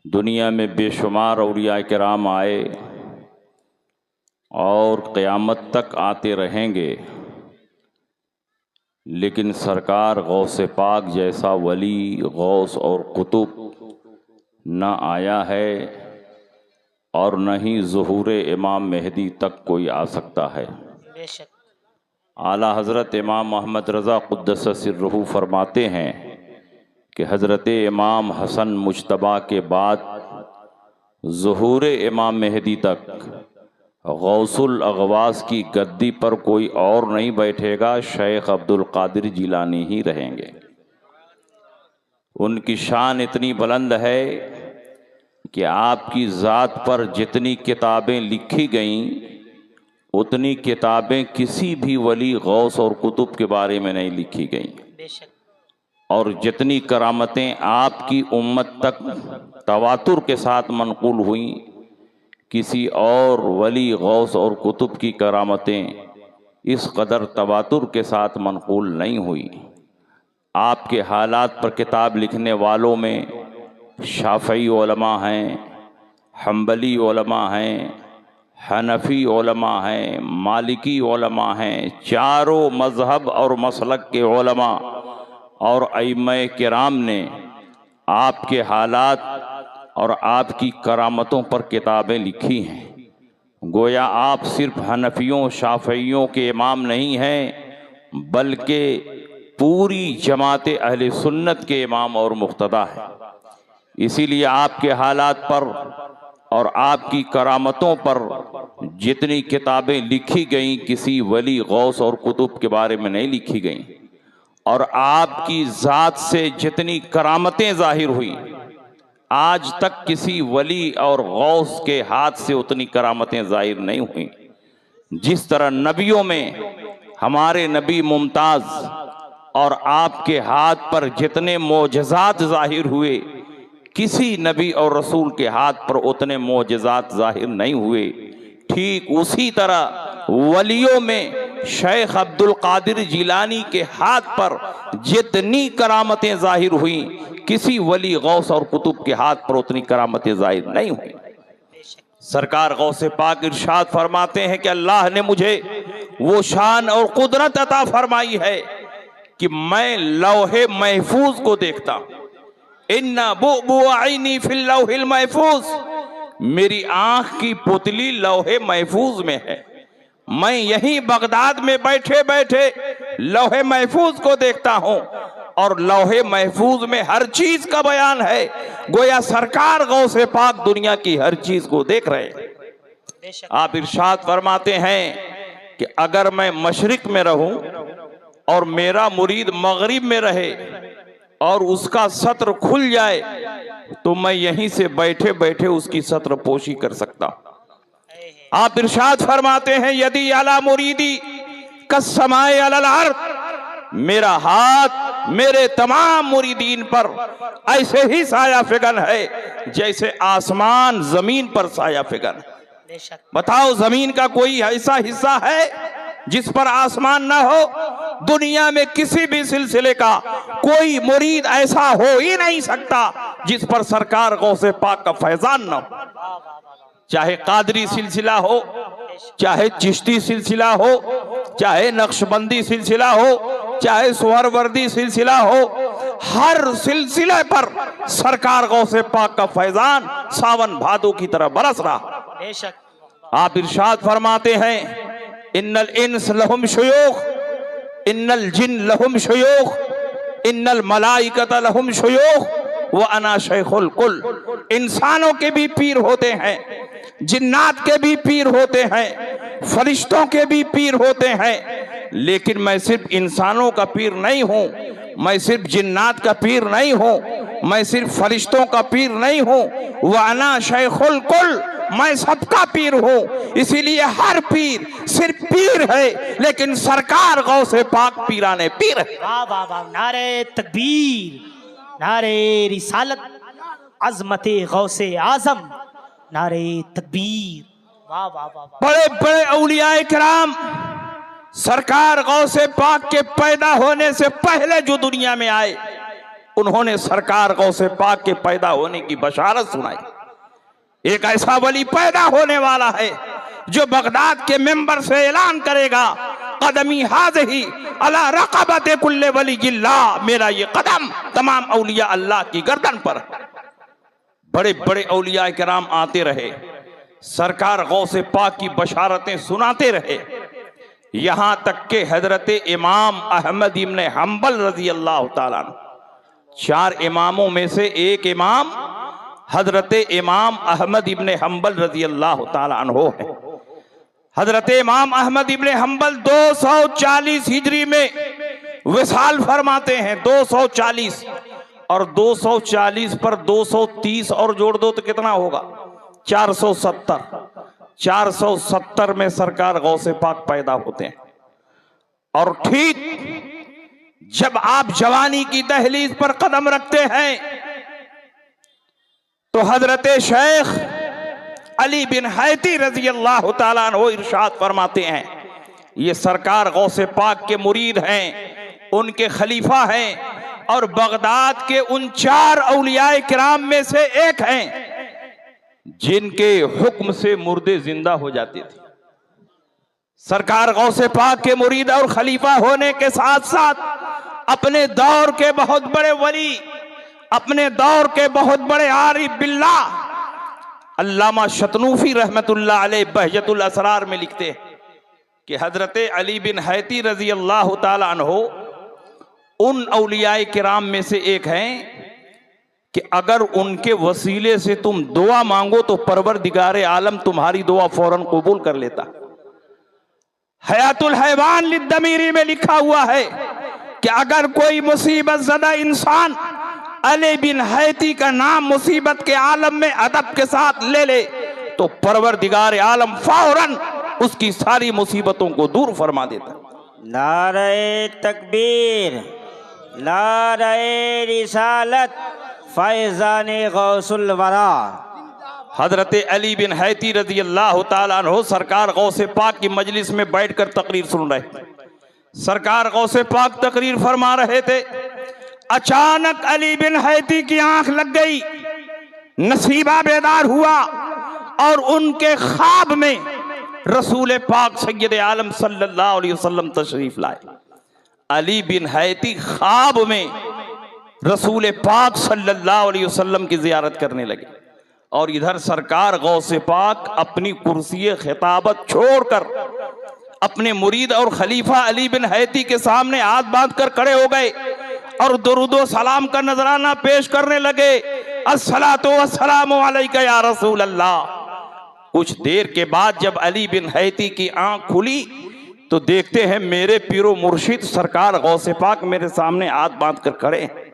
दुनिया में बेशुमार औलिया किराम आए और क़यामत तक आते रहेंगे, लेकिन सरकार गौसे पाक जैसा वली, गौस और कुतुब न आया है और न ही ज़ुहूर इमाम मेहदी तक कोई आ सकता है। बेशक आला हज़रत इमाम मोहम्मद रज़ा क़ुद्दस सिर्रुहु फरमाते हैं कि हज़रत इमाम हसन मुज्तबा के बाद ज़ुहूर इमाम मेहदी तक गौसुल अगवास की गद्दी पर कोई और नहीं बैठेगा, शेख अब्दुल कादिर जिलानी ही रहेंगे। उनकी शान इतनी बुलंद है कि आपकी ज़ात पर जितनी किताबें लिखी गईं उतनी किताबें किसी भी वली, गौस और कुतुब के बारे में नहीं लिखी गईं। बेशक और जितनी करामतें आपकी उम्मत तक तवातुर के साथ मनक़ूल हुई, किसी और वली, गौस और कुतुब की करामतें इस कदर तवातुर के साथ मनक़ूल नहीं हुई। आपके हालात पर किताब लिखने वालों में शाफ़ई उलमा हैं, हम्बली उलमा हैं, हनफी उलमा हैं, मालिकी उलमा हैं। चारों मज़हब और मसलक के उलमा और अइम्मा किराम ने आपके हालात और आपकी करामतों पर किताबें लिखी हैं। गोया आप सिर्फ हनफियों, शाफ़इयों के इमाम नहीं हैं, बल्कि पूरी जमात अहले सुन्नत के इमाम और मुक़्तदा हैं। इसीलिए आपके हालात पर और आपकी करामतों पर जितनी किताबें लिखी गईं किसी वली, गौस और कुतुब के बारे में नहीं लिखी गईं, और आपकी ज़ात से जितनी करामतें ज़ाहिर हुई, आज तक किसी वली और गौस के हाथ से उतनी करामतें ज़ाहिर नहीं हुई। जिस तरह नबियों में हमारे नबी मुमताज़ और आपके हाथ पर जितने मोजज़ात ज़ाहिर हुए, किसी नबी और रसूल के हाथ पर उतने मोजज़ात ज़ाहिर नहीं हुए। ठीक उसी तरह वलियों में शेख अब्दुल कादिर जिलानी के हाथ पर जितनी करामतें ज़ाहिर हुई, किसी वली, गौस और कुतुब के हाथ पर उतनी करामतें ज़ाहिर नहीं हुई। सरकार गौसे पाक इरशाद फरमाते हैं कि अल्लाह ने मुझे वो शान और कुदरत अता फरमाई है कि मैं लौहे महफूज को देखता हूँ। इन्ना बुअइनी फिल लौहिल महफूज, मेरी आंख की पुतली लौहे महफूज में है। मैं यहीं बगदाद में बैठे बैठे लौहे महफूज को देखता हूँ और लौहे महफूज में हर चीज का बयान है। गोया सरकार गौसे पाक दुनिया की हर चीज को देख रहे हैं। आप इरशाद फरमाते हैं कि अगर मैं मशरिक में रहूं और मेरा मुरीद मगरिब में रहे और उसका सत्र खुल जाए तो मैं यहीं से बैठे बैठे उसकी सत्र पोशी कर सकता हूं। आप इरशाद फरमाते हैं यदि अला मुरीदी कस्समाए अलल अर्द, मेरा हाथ मेरे तमाम मुरीदीन पर ऐसे ही साया फिगन है जैसे आसमान जमीन पर साया फिगन है। बताओ, जमीन का कोई ऐसा हिस्सा है जिस पर आसमान ना हो? दुनिया में किसी भी सिलसिले का कोई मुरीद ऐसा हो ही नहीं सकता जिस पर सरकार गौसे पाक का फैजान ना हो। चाहे कादरी सिलसिला हो, चाहे चिश्ती सिलसिला हो, चाहे नक्शबंदी सिलसिला हो, चाहे सुहरवर्दी सिलसिला हो, हर सिलसिले पर सरकार गौसे पाक का फैजान सावन भादों की तरह बरस रहा। आप इरशाद फरमाते हैं इन्नल इंस लहुम शुयूख, इन्नल जिन लहुम शुयूख, इन्नल मलाइकत लहुम शुयूख व अना शेखुल कुल। इंसानों के भी पीर होते हैं, जिन्नात के भी पीर होते हैं, फरिश्तों के भी पीर होते हैं, लेकिन मैं सिर्फ इंसानों का पीर नहीं हूँ, मैं सिर्फ जिन्नात का पीर नहीं हूँ, मैं सिर्फ फरिश्तों का पीर नहीं हूँ, व अना शेखुल कुल, मैं सबका पीर हूँ। इसीलिए हर पीर सिर्फ पीर है, लेकिन सरकार गौसे पाक पीराने पीर है। वाह वाह वाह, नारे तकबीर, नारे रिसालत, अजमते गौसे आजम, नारे तकबीर। वाह वाह वाह वाह। बड़े बड़े औलियाए किराम सरकार गौसे पाक के पैदा होने से पहले जो दुनिया में आए, उन्होंने सरकार गौसे पाक के पैदा होने की बशारत सुनाई। एक ऐसा वली पैदा होने वाला है जो बगदाद के मेंबर से ऐलान करेगा, कदमी हाज़ही अला रक़बत कुल्ले वली जिल्लाह, मेरा ये कदम तमाम औलिया अल्लाह की गर्दन पर। बड़े बड़े औलिया किराम आते रहे, सरकार गौसे पाक की बशारतें सुनाते रहे, यहां तक के हजरत इमाम अहमद इब्न हंबल रजी अल्लाह ताला अन्हु, 4 इमामों में से एक इमाम हजरत इमाम अहमद इब्न हंबल रजी अल्लाह ताला अन्हु है। हजरत इमाम अहमद इब्न हंबल 240 हिजरी में विसाल फरमाते हैं, 240, और 240 पर 230 और जोड़ दो तो कितना होगा, 470। 470 में सरकार गौसे पाक पैदा होते हैं। और ठीक जब आप जवानी की दहलीज पर कदम रखते हैं तो हजरत शेख अली बिन हैती रजी अल्लाह ताला अन्हु इरशाद फरमाते हैं, ये सरकार गौसे पाक के मुरीद हैं, उनके खलीफा हैं, और बगदाद के उन 4 औलियाए किराम में से एक हैं जिनके हुक्म से मुर्दे जिंदा हो जाते थे। सरकार गौसे पाक के मुरीद और खलीफा होने के साथ साथ अपने दौर के बहुत बड़े वली, अपने दौर के बहुत बड़े आरिफ बिल्लाह, अल्लामा शतनूफी रहमतुल्लाह अलैह बहजतुल असरार में लिखते हैं कि हजरत अली बिन हैती रजी अल्लाह ताला अन्हु उन औलियाए किराम में से एक हैं कि अगर उनके वसीले से तुम दुआ मांगो तो परवरदिगार आलम तुम्हारी दुआ फौरन कबूल कर लेता। हयातुल हैवान लिद्दमीरी में लिखा हुआ है कि अगर कोई मुसीबत ज़दा इंसान अली बिन हैती का नाम मुसीबत के आलम में अदब के साथ ले ले तो परवरदिगार आलम फौरन उसकी सारी मुसीबतों को दूर फरमा देता। नारे तकबीर, नारे रिसालत, फैज़ाने गौसुल वरा। हजरत अली बिन हैती रजी अल्लाह ताला अन्हु सरकार गौसे पाक की मजलिस में बैठकर तकरीर सुन रहे। सरकार गौसे पाक तकरीर फरमा रहे थे, अचानक अली बिन हैती की आंख लग गई, नसीबा बेदार हुआ और उनके ख्वाब में रसूल पाक सैयद आलम सल्लल्लाहु अलैहि वसल्लम तशरीफ लाए। अली बिन हैती ख्वाब में रसूल पाक सल्लल्लाहु अलैहि वसल्लम की जियारत करने लगे और इधर सरकार गौसे पाक अपनी कुर्सी खिताबत छोड़कर अपने मुरीद और खलीफा अली बिन हैती के सामने हाथ बांधकर खड़े हो गए और दुरूदो सलाम का नजराना पेश करने लगे। अस्सलातु वस्सलामु अलैका या रसूल अल्लाह। कुछ देर के बाद जब अली बिन हैती की आंख खुली तो देखते हैं मेरे पीरो मुर्शिद सरकार गौसे पाक मेरे सामने हाथ बांध कर खड़े हैं।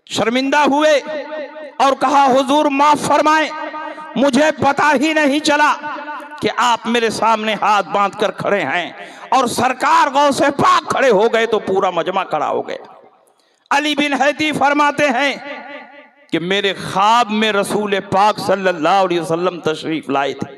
शर्मिंदा हुए और कहा, हुजूर माफ फरमाएं, मुझे पता ही नहीं चला कि आप मेरे सामने हाथ बांध कर खड़े हैं। और सरकार गौसे पाक खड़े हो गए तो पूरा मजमा खड़ा हो गया। अली बिन हैती फरमाते हैं कि मेरे ख्वाब में रसूल पाक सल्लल्लाहु अलैहि वसल्लम तशरीफ लाए थे,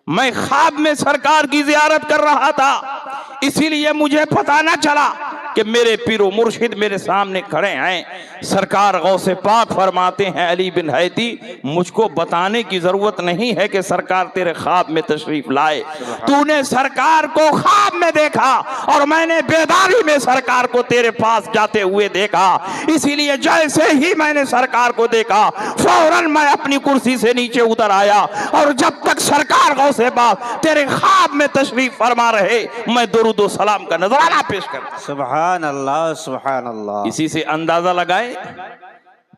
मैं ख्वाब में सरकार की जियारत कर रहा था, इसीलिए मुझे पता ना चला कि मेरे पीरो मुर्शिद मेरे सामने खड़े हैं। सरकार गौसे पाक फरमाते हैं, अली बिन हैती मुझको बताने की जरूरत नहीं है कि सरकार तेरे ख्वाब में तशरीफ लाए, तूने सरकार को ख्वाब में देखा और मैंने बेदारी में सरकार को तेरे पास जाते हुए देखा, इसीलिए जैसे ही मैंने सरकार को देखा फौरन मैं अपनी कुर्सी से नीचे उतर आया और जब तक सरकार गौसे पाक तेरे ख्वाब में तशरीफ फरमा रहे मैं दुरूद व सलाम का नजराना पेश करता। सुभान अल्लाह, सुभान अल्लाह। इसी से अंदाजा लगाए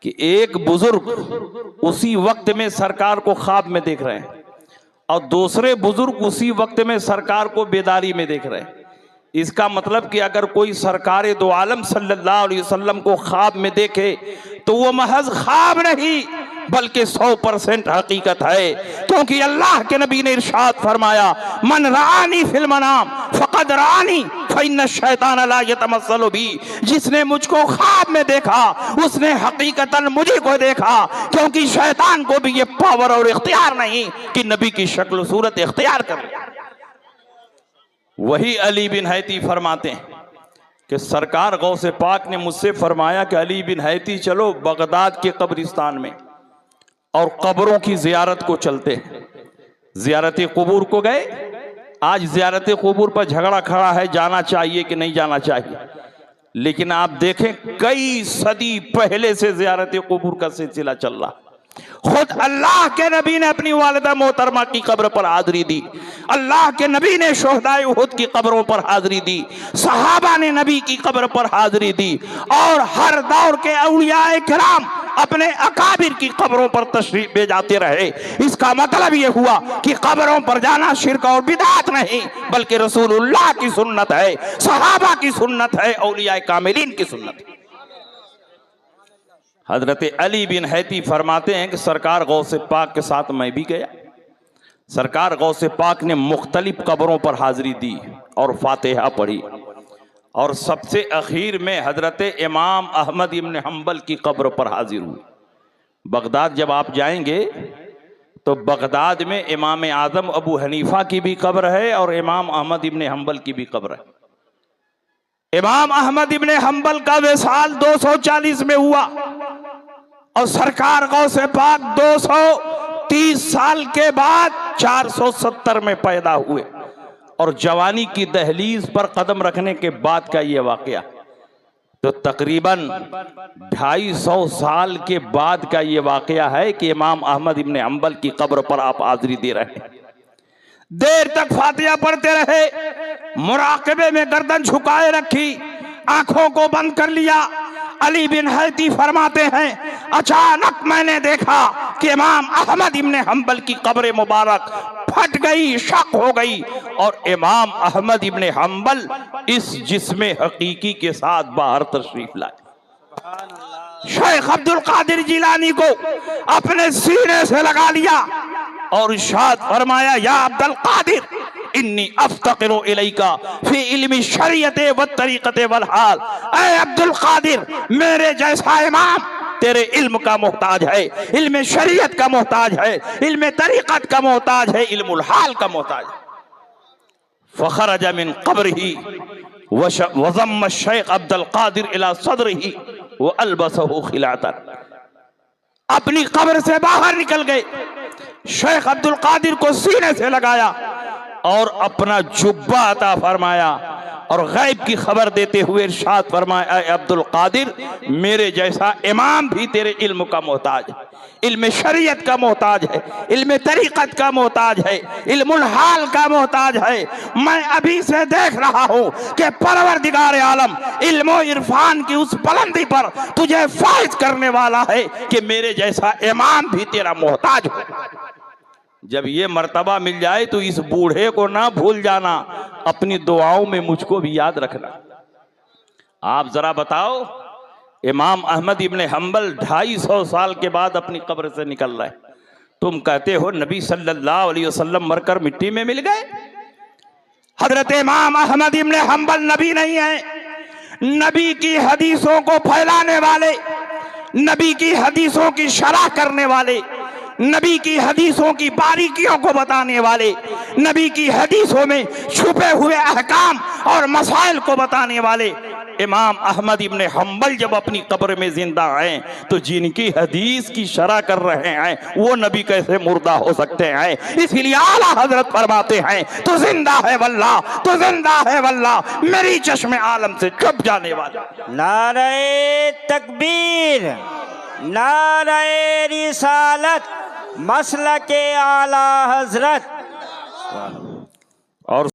कि एक बुजुर्ग उसी वक्त में सरकार को ख्वाब में देख रहे हैं और दूसरे बुजुर्ग उसी वक्त में सरकार को बेदारी में देख रहे हैं। इसका मतलब कि अगर कोई सरकार दो आलम सल्लल्लाहु अलैहि वसल्लम को ख्वाब में देखे तो वो महज ख्वाब नहीं बल्कि 100% हकीकत है, क्योंकि अल्लाह के नबी ने इरशाद फरमाया, मन रानी फिल मनाम फकद रानी फइन्न शैतान ला यतमस्सलु भी। जिसने मुझको ख्वाब में देखा उसने हकीकतन मुझे को देखा, क्योंकि शैतान को भी ये पावर और इख्तियार नहीं कि नबी की शक्ल सूरत इख्तियार कर ले। वही अली बिन हैती फरमाते हैं कि सरकार गौसे पाक ने मुझसे फरमाया कि अली बिन हैती चलो बगदाद के कब्रिस्तान में और कब्रों की जियारत को चलते हैं। जियारत कुबूर को गए। आज जियारत कुबूर पर झगड़ा खड़ा है, जाना चाहिए कि नहीं जाना चाहिए। लेकिन आप देखें कई सदी पहले से जियारत कुबूर का सिलसिला चल रहा। खुद अल्लाह के नबी ने अपनी वालिदा मोहतरमा की कब्र पर हाजिरी दी। अल्लाह के नबी ने शोहदाए उहुद की कब्रों पर हाजिरी दी। सहाबा ने नबी की कब्र पर हाजिरी दी। और हर दौर के औलियाए किराम अपने अकाबिर की कब्रों पर तशरीफ ले जाते रहे। इसका मतलब यह हुआ कि कब्रों पर जाना शिर्क और बिदअत नहीं, बल्कि रसूलुल्लाह की सुन्नत है, सहाबा की सुन्नत है, औलियाए कामिलीन की सुन्नत है। हजरत अली बिन हैती फरमाते हैं कि सरकार गौसे पाक के साथ मैं भी गया। सरकार गौसे पाक ने मुख्तलिफ कब्रों पर हाजिरी दी और फातिहा पढ़ी। और सबसे आखिर में हजरत इमाम अहमद इब्न हम्बल की कब्र पर हाजिर हुई। बगदाद जब आप जाएंगे तो बगदाद में इमाम आजम अबू हनीफा की भी कब्र है और इमाम अहमद इब्न हम्बल की भी कब्र है। इमाम अहमद इब्न हम्बल का विसाल 240 में हुआ और सरकार गौसे पाक 230 साल के बाद 470 में पैदा हुए और जवानी की दहलीज पर कदम रखने के बाद का यह वाकया। तो तकरीबन 250 साल के बाद का यह वाकया है कि इमाम अहमद इब्न हम्बल की कब्र पर आप हाजिरी दे रहे हैं। देर तक फातिहा पढ़ते रहे, मुराकबे में गर्दन झुकाए रखी, आंखों को बंद कर लिया। अली बिन हैती फरमाते हैं अचानक मैंने देखा कि इमाम अहमद इब्न हम्बल की कब्र मुबारक फट गई, शक हो गई और इमाम अहमद इब्न हम्बल इस जिस्म हकीकी के साथ बाहर तशरीफ लाए। शेख अब्दुल कादिर जिलानी को अपने सीने से लगा लिया और इरशाद फरमाया या अब्दुल कादिर इन्नी अफ्तकिरु इलैका फी इल्मी शरीयत व तरीक़त वल हाल। ऐ अब्दुल कादिर, मेरे जैसा इमाम तेरे इल्म का मोहताज है, इल्म शरीयत का मोहताज है, इल्म तरीक़त का मोहताज है, इल्मुल हाल का मोहताज है। फखरज मिन क़ब्रिही वज़म्म शेख अब्दुल कादिर इला सदरिही व अलबसहु खिलातन। अपनी कब्र से बाहर निकल गए, शेख अब्दुल कादिर को सीने से लगाया और अपना जुब्बा अता फरमाया और गैब की खबर देते हुए इरशाद फरमाया ऐ अब्दुल कादिर, मेरे जैसा इमाम भी तेरे इल्म का मोहताज है, इल्म शरीयत का मोहताज है, इल्म तरीक़त का मोहताज है, इल्मुल हाल का मोहताज है। मैं अभी से देख रहा हूँ कि परवरदिगार आलम इल्म इरफान की उस बुलंदी पर तुझे फाइज करने वाला है कि मेरे जैसा इमाम भी तेरा मोहताज हो। जब ये मर्तबा मिल जाए तो इस बूढ़े को ना भूल जाना, अपनी दुआओं में मुझको भी याद रखना। आप जरा बताओ, इमाम अहमद इब्न हम्बल 250 साल के बाद अपनी कब्र से निकल रहे, तुम कहते हो नबी सल्लल्लाहु अलैहि वसल्लम मरकर मिट्टी में मिल गए। हजरत इमाम अहमद इब्न हम्बल नबी नहीं है, नबी की हदीसों को फैलाने वाले, नबी की हदीसों की शरह करने वाले, नबी की हदीसों की बारीकियों को बताने वाले, नबी की हदीसों में छुपे हुए अहकाम और मसाइल को बताने वाले इमाम अहमद इब्न हम्बल जब अपनी कब्र में जिंदा हैं तो जिनकी हदीस की शरह कर रहे हैं वो नबी कैसे मुर्दा हो सकते हैं। इसीलिए आला हजरत फरमाते हैं तो जिंदा है वल्लाह, तो जिंदा है वल्लाह, मेरी चश्मे आलम से छुप जाने वाला। नारे तकबीर, नारे रिसालत, मसलके आला हजरत। और